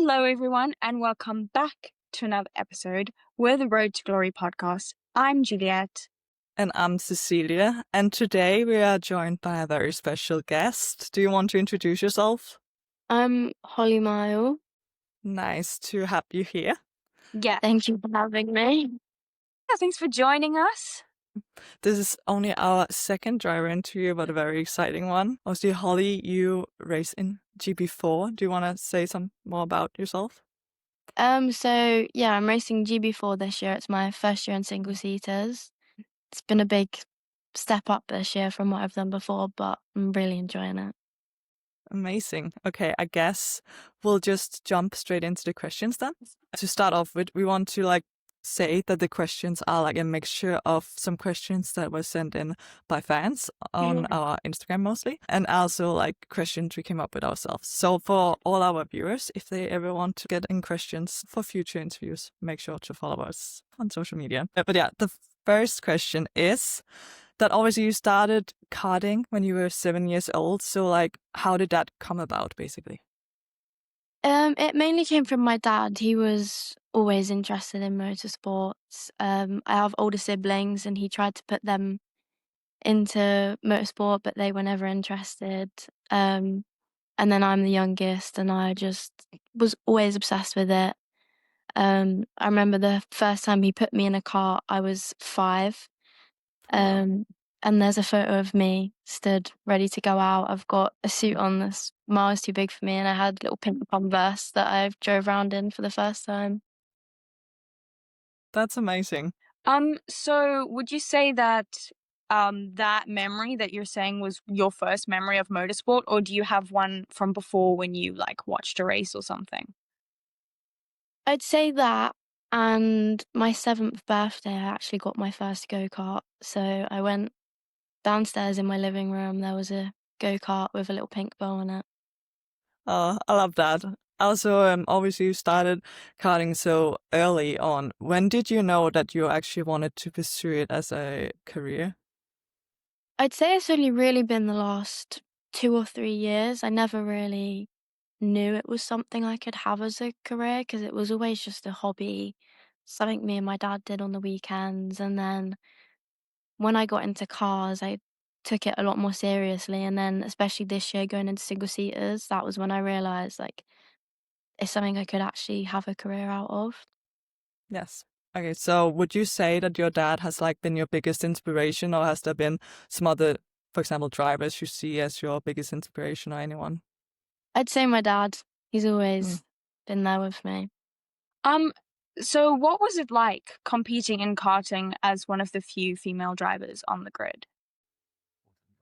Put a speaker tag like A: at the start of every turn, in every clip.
A: Hello, everyone, and welcome back to another episode. We're the Road to Glory podcast. I'm Juliet.
B: And I'm Cecilia, and today we are joined by a very special guest. Do you want to introduce yourself?
C: I'm Holly Miall.
B: Nice to have you here.
A: Yeah.
C: Thank you for having me.
A: Thanks for joining us.
B: This is only our second driver interview, but a very exciting one. Obviously, Holly, you race in GB4. Do you want to say some more about yourself?
C: I'm racing GB4 this year. It's my first year in single seaters. It's been a big step up this year from what I've done before, but I'm really enjoying it.
B: Amazing. Okay, I guess we'll just jump straight into the questions then. To start off with, we want to say that the questions are a mixture of some questions that were sent in by fans on our Instagram mostly, and also questions we came up with ourselves. So for all our viewers, if they ever want to get in questions for future interviews, make sure to follow us on social media. But yeah, the first question is that obviously you started karting when you were 7 years old. So how did that come about basically?
C: It mainly came from my dad. He was always interested in motorsports. I have older siblings and he tried to put them into motorsport, but they were never interested. And then I'm the youngest and I just was always obsessed with it. I remember the first time he put me in a car, I was 5. And there's a photo of me stood ready to go out. I've got a suit on that's miles too big for me, and I had little pink Converse that I drove around in for the first time.
B: That's amazing.
A: So would you say that that memory that you're saying was your first memory of motorsport, or do you have one from before when you watched a race or something?
C: I'd say that, and my 7th birthday, I actually got my first go-kart. So I went downstairs in my living room. There was a go-kart with a little pink bow on it.
B: Oh, I love that. Also, obviously you started karting so early on. When did you know that you actually wanted to pursue it as a career?
C: I'd say it's only really been the last 2 or 3 years. I never really knew it was something I could have as a career because it was always just a hobby, something me and my dad did on the weekends. And then when I got into cars, I took it a lot more seriously. And then especially this year going into single seaters, that was when I realised it's something I could actually have a career out of.
B: Yes. Okay, so would you say that your dad has been your biggest inspiration, or has there been some other, for example, drivers you see as your biggest inspiration or anyone?
C: I'd say my dad. He's always been there with me.
A: So what was it like competing in karting as one of the few female drivers on the grid?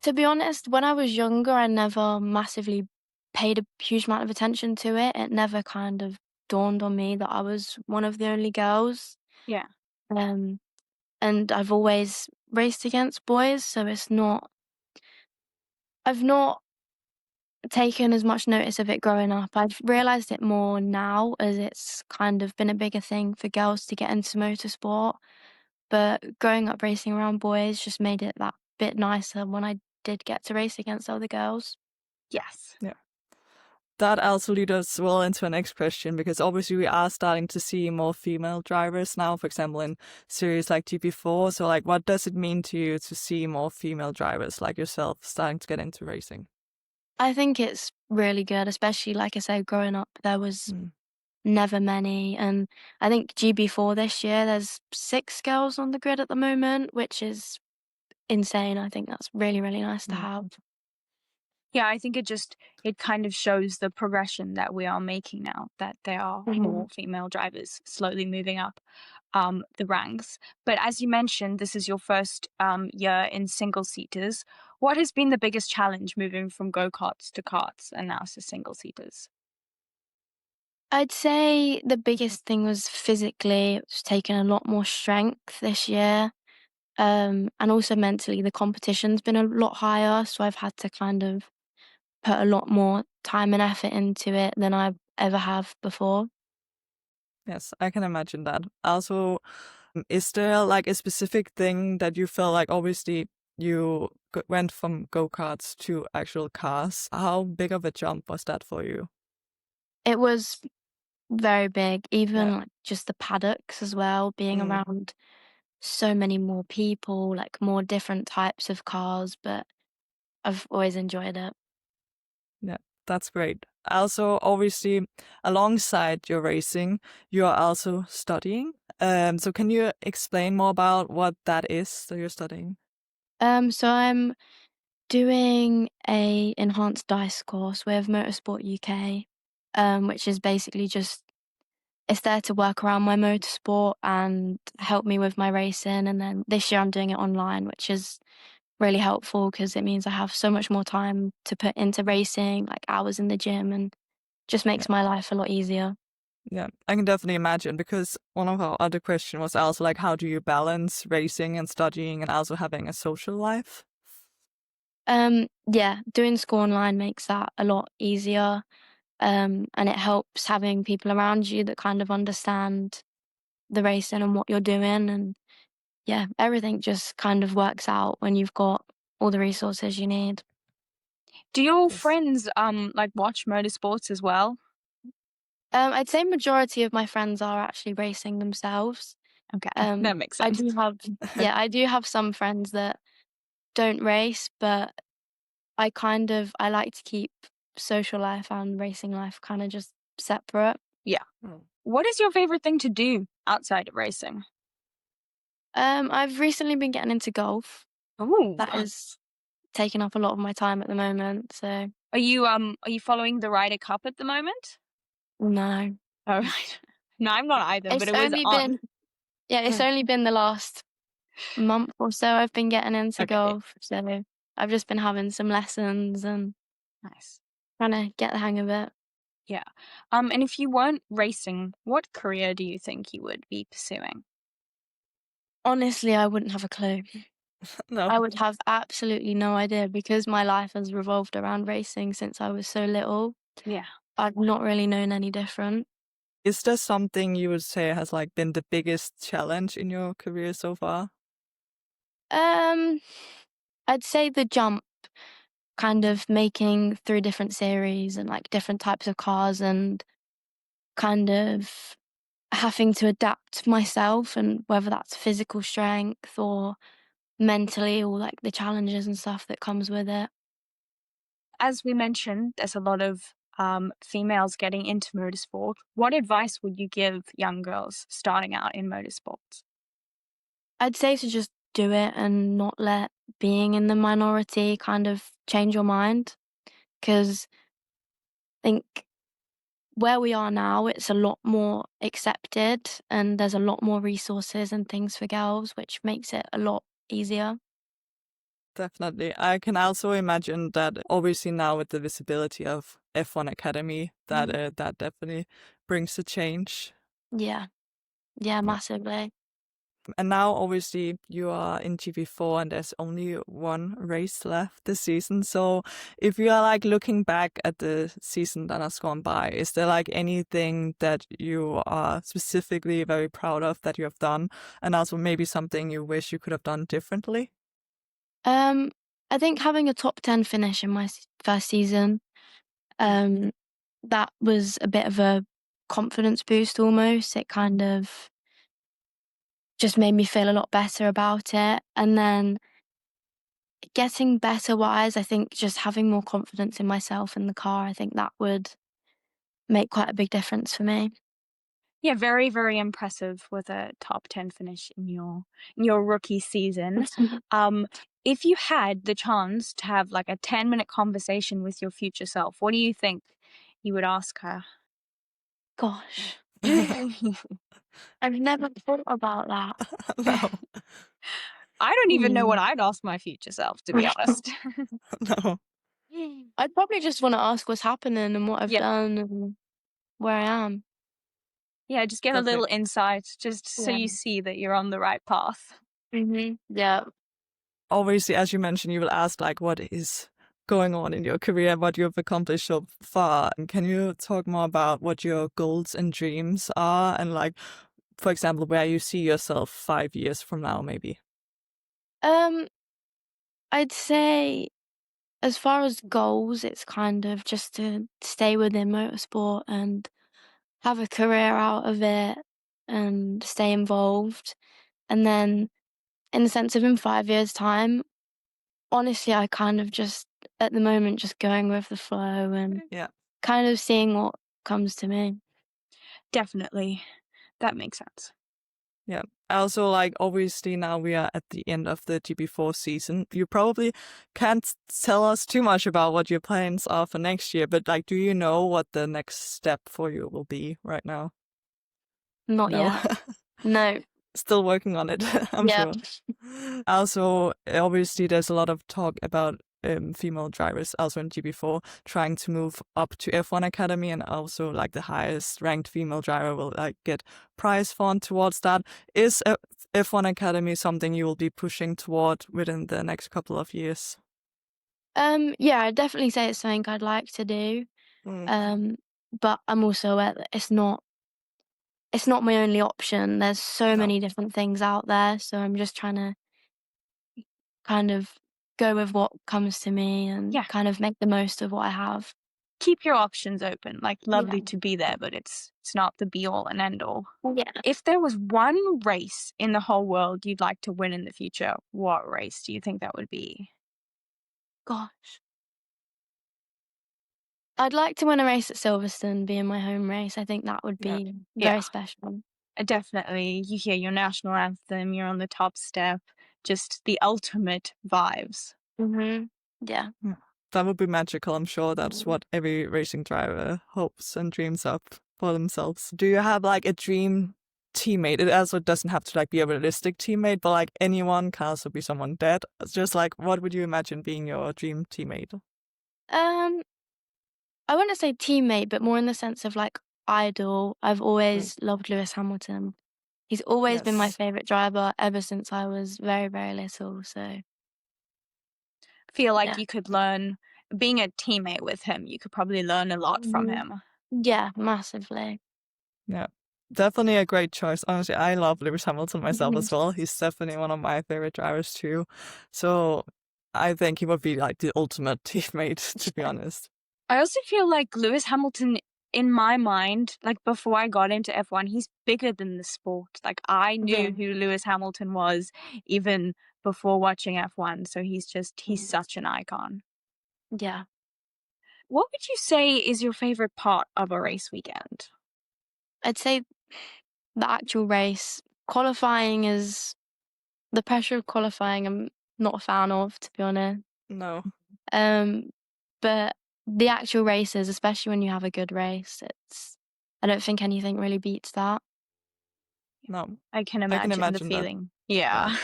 C: To be honest, when I was younger, I never massively paid a huge amount of attention to it. It never kind of dawned on me that I was one of the only girls.
A: Yeah.
C: And I've always raced against boys, so I've not taken as much notice of it growing up. I've realised it more now as it's kind of been a bigger thing for girls to get into motorsport. But growing up racing around boys just made it that bit nicer when I did get to race against other girls.
A: Yes.
B: Yeah. That also leads us well into the next question, because obviously we are starting to see more female drivers now, for example, in series like GB4. So what does it mean to you to see more female drivers like yourself starting to get into racing?
C: I think it's really good, especially like I said, growing up, there was never many. And I think GB4 this year, there's 6 girls on the grid at the moment, which is insane. I think that's really, really nice to have.
A: Yeah, I think it kind of shows the progression that we are making now, that there are more female drivers slowly moving up the ranks. But as you mentioned, this is your first year in single seaters. What has been the biggest challenge moving from go-karts to karts and now to single seaters?
C: I'd say the biggest thing was physically. It's taken a lot more strength this year. And also mentally, the competition's been a lot higher. So I've had to kind of put a lot more time and effort into it than I ever have before.
B: Yes, I can imagine that. Also, is there a specific thing that you feel obviously you went from go-karts to actual cars? How big of a jump was that for you?
C: It was very big. Even
B: Yeah.
C: like just the paddocks as well, being around so many more people, like more different types of cars, but I've always enjoyed it.
B: Yeah, that's great. Also, obviously, alongside your racing, you are also studying. So can you explain more about what that is that you're studying?
C: So I'm doing a enhanced dice course with Motorsport UK, which is basically just it's there to work around my motorsport and help me with my racing. And then this year I'm doing it online, which is really helpful because it means I have so much more time to put into racing, like hours in the gym, and just
B: Yeah.
C: makes my life a lot easier.
B: Yeah, I can definitely imagine because one of our other questions was also like, how do you balance racing and studying and also having a social life?
C: Yeah, doing school online makes that a lot easier. And it helps having people around you that kind of understand the racing and what you're doing. And yeah, everything just kind of works out when you've got all the resources you need.
A: Do your
B: Yes.
A: friends like watch motorsports as well?
C: I'd say majority of my friends are actually racing themselves.
A: Okay,
C: Um,
A: that makes
C: I
A: sense.
C: do have, yeah, I do have some friends that don't race, but I like to keep social life and racing life kind of just separate.
A: Yeah.
B: Mm.
A: What is your favorite thing to do outside of racing?
C: I've recently been getting into golf.
A: Oh,
C: That is taking up a lot of my time at the moment. So
A: are you following the Ryder Cup at the moment?
C: no,
A: Oh, right. No, I'm not either, but
C: it's
A: it was
C: only
A: on.
C: been it's only been the last month or so I've been getting into
A: Okay,
C: golf. So I've just been having some lessons and
A: nice.
C: trying to get the hang of it.
A: Yeah. And if you weren't racing, what career do you think you would be pursuing?
C: Honestly, I wouldn't have a clue.
B: No.
C: I would have absolutely no idea because my life has revolved around racing since I was so little.
A: Yeah.
C: I've not really known any different.
B: Is there something you would say has like been the biggest challenge in your career so far?
C: Um, I'd say the jump, kind of making through different series and like different types of cars and kind of having to adapt myself and whether that's physical strength or mentally or like the challenges and stuff that comes with it.
A: As we mentioned, there's a lot of females getting into motorsport. What advice would you give young girls starting out in motorsports?
C: I'd say to just do it and not let being in the minority kind of change your mind because I think where we are now, it's a lot more accepted and there's a lot more resources and things for girls, which makes it a lot easier.
B: Definitely. I can also imagine that obviously now with the visibility of F1 Academy, that that definitely brings a change.
C: Yeah, yeah,
B: Yeah.
C: massively.
B: And now obviously you are in GB4 and there's only one race left this season. So if you are like looking back at the season that has gone by, is there like anything that you are specifically very proud of that you have done? And also maybe something you wish you could have done differently?
C: Um, I think having a top 10 finish in my first season, um, that was a bit of a confidence boost almost. It kind of just made me feel a lot better about it. And then getting better wise, I think just having more confidence in myself in the car, I think that would make quite a big difference for me.
A: Yeah, very, very impressive with a top 10 finish in your rookie season. Um, if you had the chance to have like a 10-minute conversation with your future self, what do you think you would ask her?
C: Gosh,
A: I
C: I've never thought about that.
B: No,
A: don't even know what
C: Hmm.
A: I'd ask my future self, to be honest.
B: no.
C: I'd probably just want to ask what's happening and what I've
A: Yeah.
C: done and where I am.
A: Yeah, just get a
B: Definitely.
A: little insight just so
C: Yeah.
A: you see that you're on the right path.
C: Yeah.
B: Obviously, as you mentioned, you will ask like what is going on in your career, what you've accomplished so far. And can you talk more about what your goals and dreams are and like, for example, where you see yourself 5 years from now, maybe?
C: Um, I'd say as far as goals, it's kind of just to stay within motorsport and have a career out of it and stay involved. And then in the sense of in 5 years' time, honestly, I kind of just, at the moment, just going with the flow and
B: Yeah.
C: kind of seeing what comes to me.
A: Definitely. That makes sense.
B: Yeah. Also, like, obviously now we are at the end of the GB4 season. You probably can't tell us too much about what your plans are for next year, but like, do you know what the next step for you will be right now?
C: Not
B: No.
C: yet. No.
B: Still working on it, I'm
C: Yeah.
B: sure. Also, obviously, there's a lot of talk about female drivers also in GB4 trying to move up to F1 Academy, and also like the highest ranked female driver will like get prize fund towards that. Is F1 Academy something you will be pushing toward within the next couple of years?
C: Yeah, I'd definitely say it's something I'd like to do. But I'm also aware that it's not my only option. There's so
B: No.
C: many different things out there, so I'm just trying to kind of go with what comes to me and
A: Yeah.
C: kind of make the most of what I have.
A: Keep your options open. Like, lovely
C: Yeah.
A: to be there, but it's not the be all and end all.
C: Yeah.
A: If there was one race in the whole world you'd like to win in the future, what race do you think that would be?
C: Gosh. I'd like to win a race at Silverstone, being my home race. I think that would
B: Yeah.
C: be
A: Yeah.
C: very special.
A: Definitely. You hear your national anthem, you're on the top step, just the ultimate vibes.
C: Yeah.
B: That would be magical. I'm sure that's what every racing driver hopes and dreams of for themselves. Do you have like a dream teammate? It also doesn't have to like be a realistic teammate, but like anyone can also be someone dead. It's just like, what would you imagine being your dream teammate?
C: I wouldn't say teammate, but more in the sense of like idol. I've always loved Lewis Hamilton. He's always been my
B: Yes.
C: favourite driver ever since I was very, very little. So
A: Feel like
C: yeah.
A: you could learn, being a teammate with him, you could probably learn a lot from him.
C: Yeah, massively.
B: Yeah. Definitely a great choice. Honestly, I love Lewis Hamilton myself as well. He's definitely one of my favorite drivers too. So I think he would be like the ultimate teammate, to be honest.
A: I also feel like Lewis Hamilton, in my mind, like before I got into F1, he's bigger than the sport. Like I knew who Lewis Hamilton was even before watching F1. So he's such an icon.
C: Yeah.
A: What would you say is your favorite part of a race weekend?
C: I'd say the actual race. Qualifying is the pressure of qualifying I'm not a fan of, to be honest.
B: No.
C: But the actual races, especially when you have a good race, I don't think anything really beats that.
B: No.
A: I can imagine the
B: that.
A: feeling. Yeah.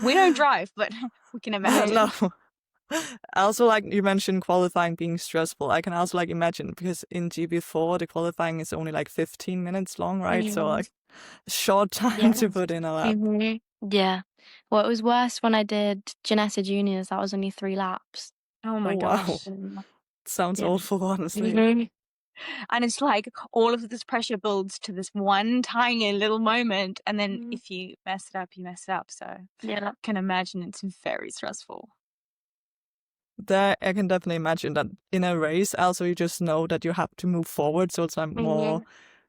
A: We don't drive, but we can imagine.
B: No. Also, like you mentioned, qualifying being stressful. I can also like imagine because in GB4 the qualifying is only like 15 minutes long, right? So like short time to put in a lap.
C: Yeah. Well, it was worse when I did Janessa Juniors. That was only 3 laps.
A: Oh my gosh.
B: Sounds awful, honestly.
A: And it's like all of this pressure builds to this one tiny little moment, and then if you mess it up, you mess it up. So
C: Yeah.
A: I can imagine it's very stressful.
B: That I can definitely imagine that in a race, also you just know that you have to move forward, so it's like more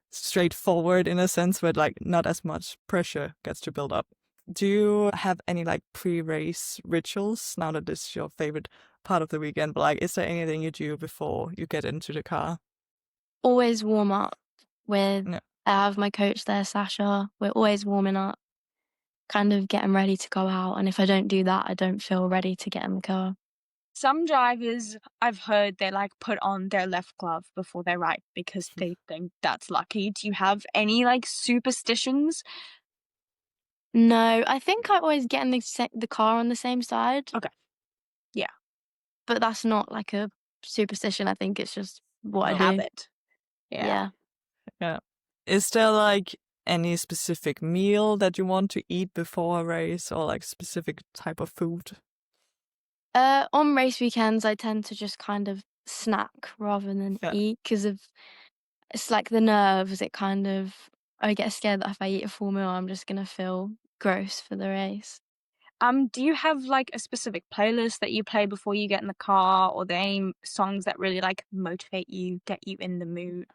B: straightforward in a sense, where like not as much pressure gets to build up. Do you have any like pre-race rituals now that this is your favorite part of the weekend? But like, is there anything you do before you get into the car?
C: Always warm up with. I have my coach there, Sasha. We're always warming up, kind of getting ready to go out. And if I don't do that, I don't feel ready to get in the car.
A: Some drivers, I've heard, they like put on their left glove before they ride because they think that's lucky. Do you have any like superstitions?
C: No, I think I always get in the car on the same side.
A: Okay. Yeah.
C: But that's not like a superstition. I think it's just what I do.
A: Habit. Yeah.
B: Yeah. Is there like any specific meal that you want to eat before a race, or like specific type of food?
C: On race weekends, I tend to just kind of snack rather than eat because it's like the nerves. I get scared that if I eat a full meal, I'm just gonna feel gross for the race.
A: Do you have like a specific playlist that you play before you get in the car, or are there any songs that really like motivate you, get you in the mood?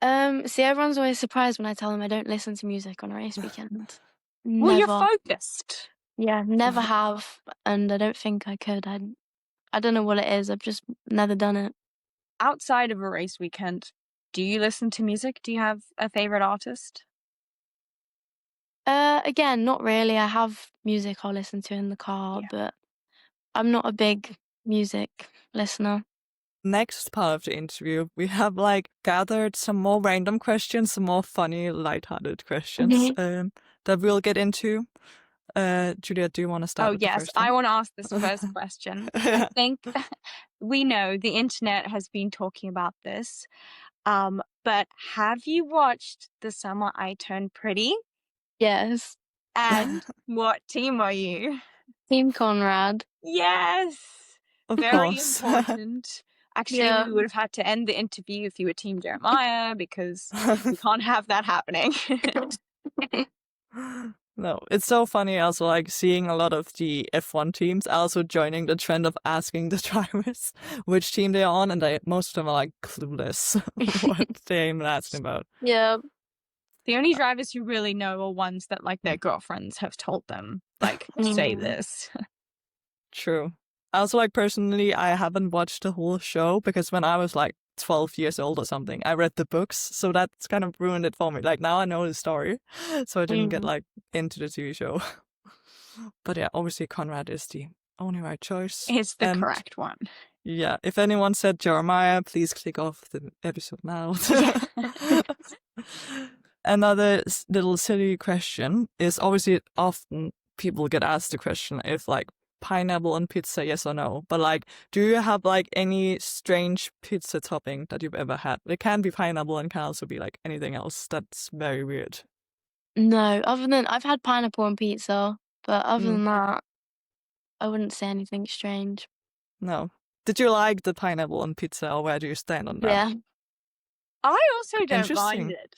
C: See, everyone's always surprised when I tell them I don't listen to music on a race weekend.
A: Well, you're
C: Never.
A: focused.
C: Yeah, never have, and I don't think I could. I don't know what it is. I've just never done it.
A: Outside of a race weekend, do you listen to music? Do you have a favorite artist?
C: Again, not really. I have music I'll listen to in the car,
A: Yeah.
C: but I'm not a big music listener.
B: Next part of the interview, we have gathered some more random questions, some more funny, lighthearted questions that we'll get into. Juliet, do you want to start with the first one?
A: I want to ask this first question. I think we know the internet has been talking about this, but have you watched The Summer I Turned Pretty?
C: Yes.
A: And what team are you?
C: Team Conrad.
A: Yes.
B: Of
A: Very
B: course.
A: important. Actually,
C: Yeah.
A: we would have had to end the interview if you were Team Jeremiah because we can't have that happening.
B: No, it's so funny also seeing a lot of the F1 teams also joining the trend of asking the drivers which team they're on, and most of them are clueless what they're even asking about.
C: Yeah.
A: The only drivers who really know are ones that their girlfriends have told them, say this.
B: True. Also, personally, I haven't watched the whole show because when I was 12 years old or something, I read the books, so that's kind of ruined it for me. Now I know the story, so I didn't get into the TV show. But yeah, obviously Conrad is the only right choice.
A: It's the correct one.
B: Yeah, if anyone said Jeremiah, please click off the episode now. Another little silly question is obviously often people get asked the question if pineapple on pizza, yes or no. But do you have any strange pizza topping that you've ever had? It can be pineapple and can also be anything else that's very weird.
C: No, other than I've had pineapple on pizza, but other than that, I wouldn't say anything strange.
B: No. Did you like the pineapple on pizza, or where do you stand on that?
C: Yeah.
A: I also don't mind it.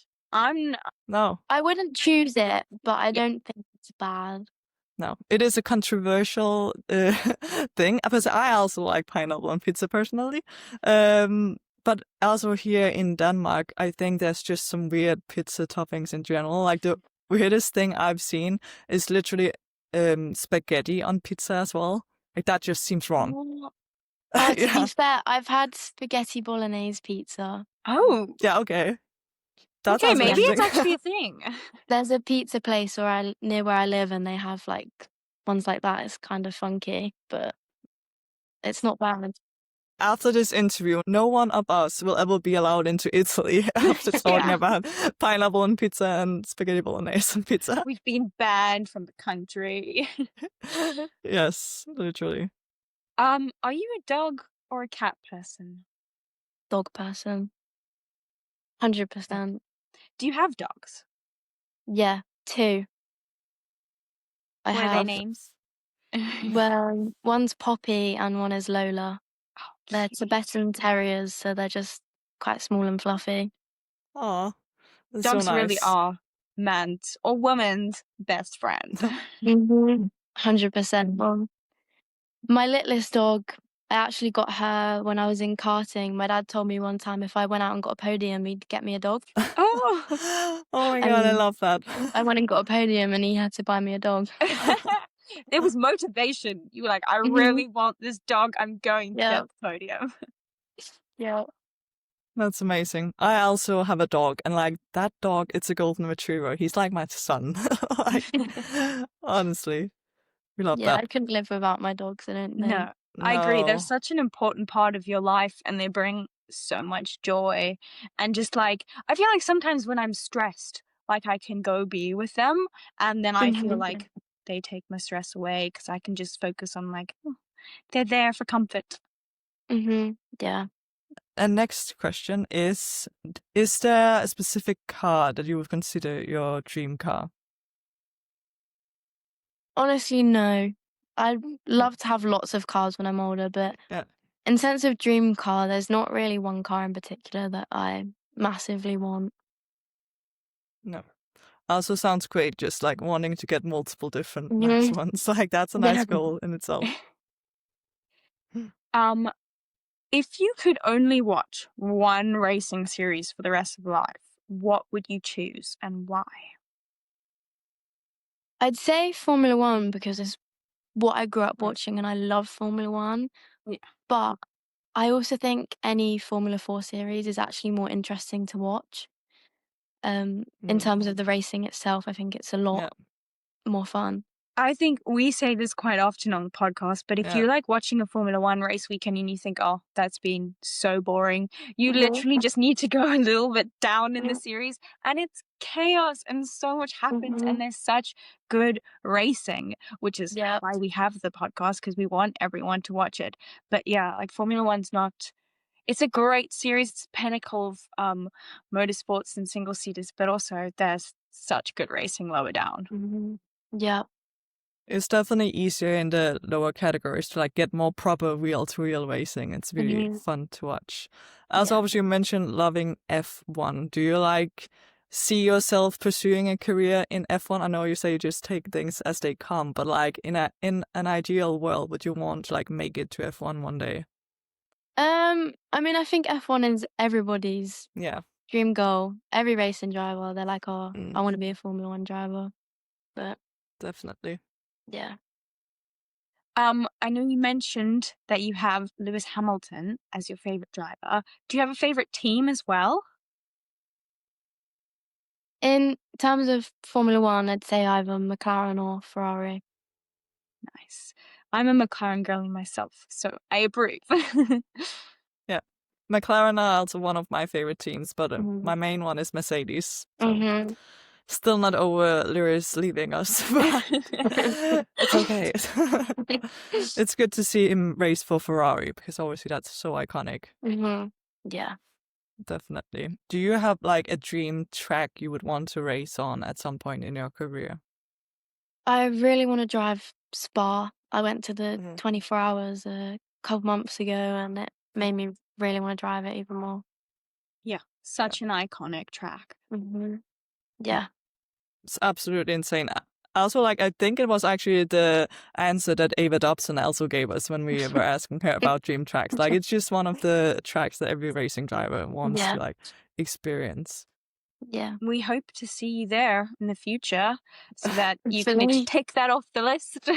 B: No.
C: I wouldn't choose it, but I don't think it's bad.
B: No, it is a controversial thing because I also like pineapple on pizza personally. But also here in Denmark, I think there's just some weird pizza toppings in general. The weirdest thing I've seen is literally spaghetti on pizza as well. That just seems wrong.
C: To be fair, I've had spaghetti bolognese pizza.
A: Oh.
B: Yeah, okay.
A: That's okay, maybe it's actually a thing.
C: There's a pizza place near where I live, and they have ones like that. It's kind of funky, but it's not bad.
B: After this interview, no one of us will ever be allowed into Italy after talking about pineapple on pizza and spaghetti bolognese on pizza.
A: We've been banned from the country.
B: Yes, literally.
A: Are you a dog or a cat person?
C: Dog person. 100%.
A: Do you have dogs?
C: Yeah, 2.
A: What are their names?
C: Well, one's Poppy and one is Lola.
A: Oh,
C: they're Tibetan terriers, so they're just quite small and fluffy.
B: Aw, that's
A: dogs
B: so nice.
A: really are man's or woman's best friend.
C: 100%. Well, my littlest dog, I actually got her when I was in karting. My dad told me one time if I went out and got a podium, he'd get me a dog.
A: Oh
B: my God, I love that.
C: I went and got a podium and he had to buy me a dog.
A: There was motivation. You were like, I really want this dog. I'm going to get the podium.
C: Yeah.
B: That's amazing. I also have a dog, and that dog, it's a golden retriever. He's like my son. Honestly, we love that.
C: Yeah, I couldn't live without my dogs. I don't think.
A: No, I agree. They're such an important part of your life, and they bring so much joy. And just I feel like sometimes when I'm stressed, I can go be with them, and then I feel like they take my stress away because I can just focus on they're there for comfort.
C: Yeah.
B: And next question is there a specific car that you would consider your dream car?
C: Honestly, no. I'd love to have lots of cars when I'm older, but in sense of dream car, there's not really one car in particular that I massively want.
B: No. Also sounds great, just wanting to get multiple different nice ones. That's a nice goal in itself.
A: If you could only watch one racing series for the rest of life, what would you choose and why?
C: I'd say Formula One because it's what I grew up watching and I love Formula One.
A: Yeah.
C: But I also think any Formula 4 series is actually more interesting to watch. In terms of the racing itself, I think it's a lot more fun.
A: I think we say this quite often on the podcast, but if you like watching a Formula One race weekend and you think, oh, that's been so boring, you literally just need to go a little bit down in the series and it's chaos and so much happens and there's such good racing, which is why we have the podcast, because we want everyone to watch it. But yeah, like Formula One's not... It's a great series. It's a pinnacle of motorsports and single-seaters, but also there's such good racing lower down.
C: Yeah.
B: It's definitely easier in the lower categories to like get more proper wheel-to-wheel racing. It's really fun to watch. Also, obviously, you mentioned loving F1. Do you like see yourself pursuing a career in F1? I know you say you just take things as they come, but like in an ideal world, would you want to like make it to F1 one day?
C: I mean, I think F1 is everybody's dream goal. Every racing driver, they're like, oh, I want to be a Formula 1 driver. But
B: definitely.
C: Yeah.
A: I know you mentioned that you have Lewis Hamilton as your favorite driver. Do you have a favorite team as well?
C: In terms of Formula 1, I'd say either McLaren or Ferrari.
A: Nice. I'm a McLaren girly myself, so I approve.
B: Yeah. McLaren are also one of my favorite teams, but my main one is Mercedes. So still not over Lewis leaving us, but it's okay. It's good to see him race for Ferrari because obviously that's so iconic.
C: Yeah.
B: Definitely. Do you have like a dream track you would want to race on at some point in your career?
C: I really want to drive Spa. I went to the 24 hours a couple months ago and it made me really want to drive it even more.
A: Yeah, such an iconic track.
C: Yeah.
B: It's absolutely insane. Also, like, I think it was actually the answer that Ava Dobson also gave us when we were asking her about dream tracks. Like, it's just one of the tracks that every racing driver wants to, like, experience.
C: Yeah.
A: We hope to see you there in the future so that you can take that off the list.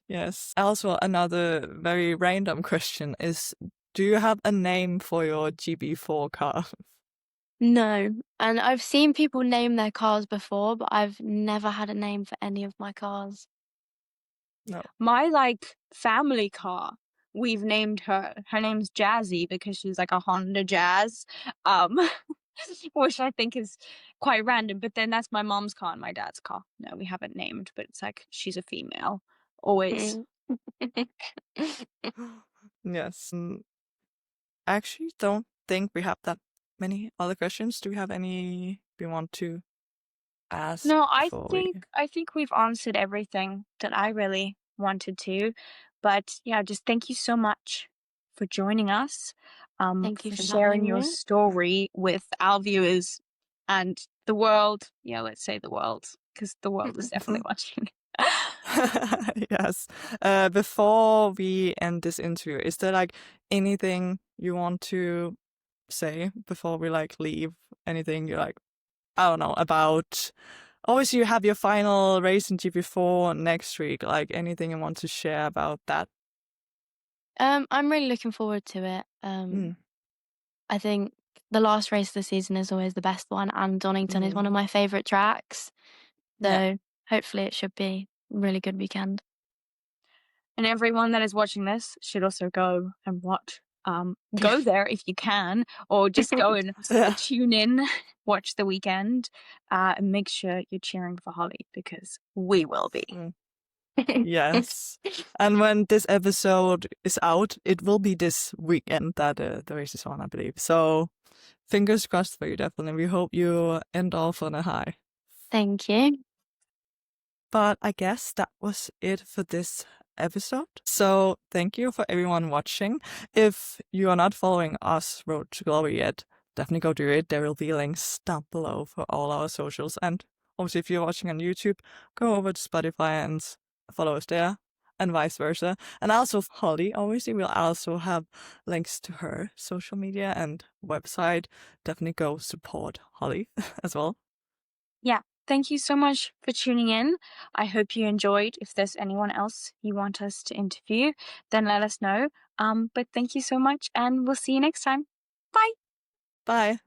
B: Yes. Also, another very random question is, do you have a name for your GB4 car?
C: No. And I've seen people name their cars before, but I've never had a name for any of my cars.
B: No.
A: My, like, family car, we've named her. Her name's Jazzy because she's like a Honda Jazz, which I think is quite random. But then that's my mom's car and my dad's car. No, we haven't named, but it's like she's a female. Always.
B: Yes. I actually don't think we have that many other questions. Do we have any we want to ask?
A: No, I think we've answered everything that I really wanted to. But yeah, just thank you so much for joining us.
C: Thank you
A: for
C: for
A: sharing
C: having
A: your
C: me.
A: story with our viewers and the world. Yeah, let's say the world, because the world is definitely watching.
B: Yes. Before we end this interview, is there like anything you want to say before we like leave? Anything you're like, I don't know, about... Obviously, you have your final race in GB4 next week. Like, anything you want to share about that?
C: I'm really looking forward to it. I think the last race of the season is always the best one, and Donington is one of my favourite tracks. So hopefully it should be a really good weekend.
A: And everyone that is watching this should also go and watch. Go there if you can, or just go and tune in, watch the weekend, and make sure you're cheering for Holly, because we will be.
B: Yes. And when this episode is out, it will be this weekend that the race is on, I believe. So fingers crossed for you, definitely. We hope you end off on a high.
C: Thank you.
B: But I guess that was it for this episode. So thank you for everyone watching. If you are not following us, Road to Glory, yet, definitely go do it. There will be links down below for all our socials. And obviously, if you're watching on YouTube, go over to Spotify and follow us there. and vice versa. And also Holly, obviously, we'll also have links to her social media and website. Definitely go support Holly as well.
A: Yeah. Thank you so much for tuning in. I hope you enjoyed. If there's anyone else you want us to interview, then let us know. But thank you so much, and we'll see you next time. Bye.
B: Bye.